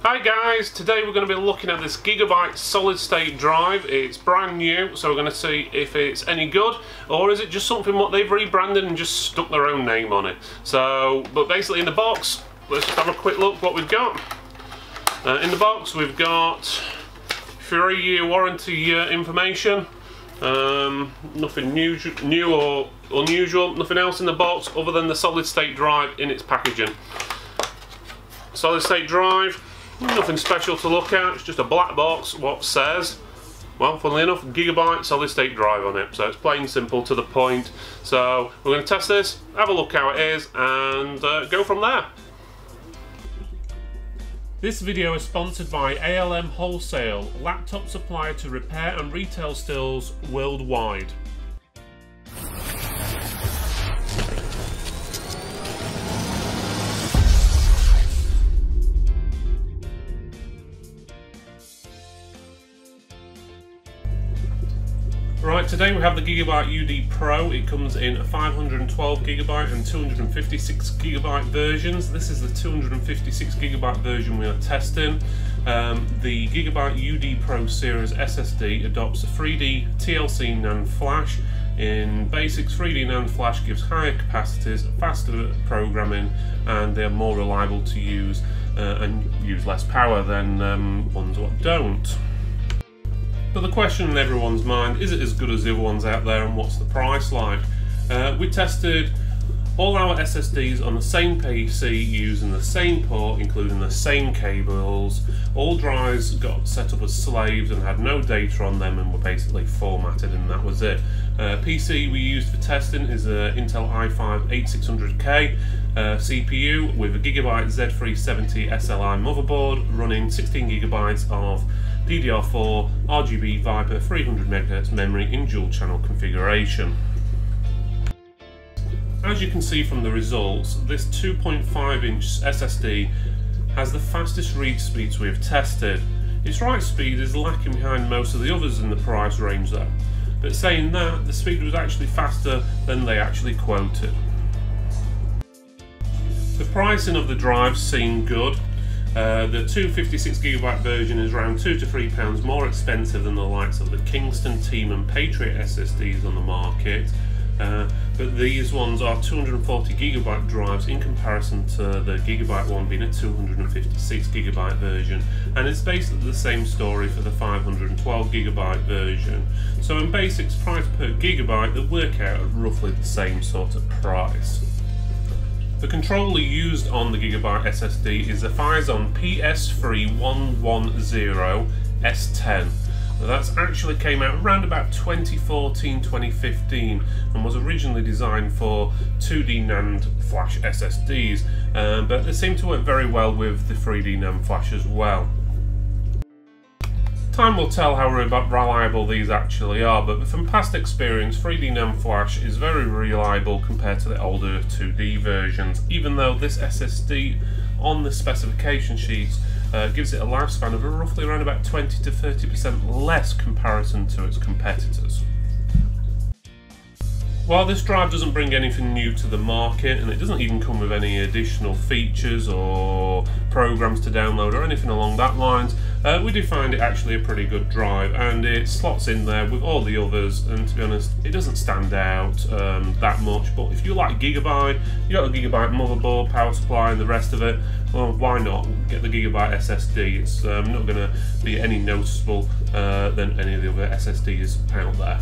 Hi guys, today we're going to be looking at this Gigabyte solid state drive. It's brand new, so we're going to see if it's any good, or is it just something what they've rebranded and just stuck their own name on it. But basically in the box, let's just have a quick look what we've got. In the box we've got 3-year warranty information. Nothing new or unusual, nothing else in the box other than the solid state drive in its packaging. Solid state drive, nothing special to look at, it's just a black box what says, well, funnily enough, Gigabyte solid state drive on it. So it's plain simple to the point. So we're going to test this, have a look how it is, and go from there. This video is sponsored by ALM Wholesale, laptop supplier to repair and retail stores worldwide. Right, today we have the Gigabyte UD Pro. It comes in a 512GB and 256GB versions. This is the 256GB version we are testing. The Gigabyte UD Pro series SSD adopts a 3D TLC NAND flash. In basics, 3D NAND flash gives higher capacities, faster programming, and they're more reliable to use and use less power than ones that don't. But the question in everyone's mind, is it as good as the other ones out there, and what's the price like? We tested all our SSDs on the same PC using the same port, including the same cables. All drives got set up as slaves and had no data on them and were basically formatted, and that was it. PC we used for testing is an Intel i5-8600K CPU with a Gigabyte Z370 SLI motherboard running 16GB of DDR4 RGB Viper 300MHz memory in dual channel configuration. As you can see from the results, this 2.5-inch SSD has the fastest read speeds we have tested. Its write speed is lacking behind most of the others in the price range though, but saying that, the speed was actually faster than they actually quoted. The pricing of the drives seemed good. The 256GB version is around £2 to £3 more expensive than the likes of the Kingston, Team and Patriot SSDs on the market. But these ones are 240GB drives in comparison to the Gigabyte one being a 256GB version, and it's basically the same story for the 512GB version. So in basics, price per gigabyte, they work out at roughly the same sort of price. The controller used on the Gigabyte SSD is a Phison PS3110S10. That's actually came out around about 2014-2015 and was originally designed for 2D NAND flash SSDs, but they seem to work very well with the 3D NAND flash as well. Time will tell how reliable these actually are, but from past experience, 3D NAND flash is very reliable compared to the older 2D versions, even though this SSD on the specification sheets gives it a lifespan of roughly around about 20 to 30% less comparison to its competitors. While this drive doesn't bring anything new to the market, and it doesn't even come with any additional features or programs to download or anything along that lines, we do find it actually a pretty good drive, and it slots in there with all the others, and to be honest, it doesn't stand out that much. But if you like Gigabyte, you got a Gigabyte motherboard, power supply and the rest of it, well, why not get the Gigabyte SSD? It's not going to be any noticeable than any of the other SSDs out there.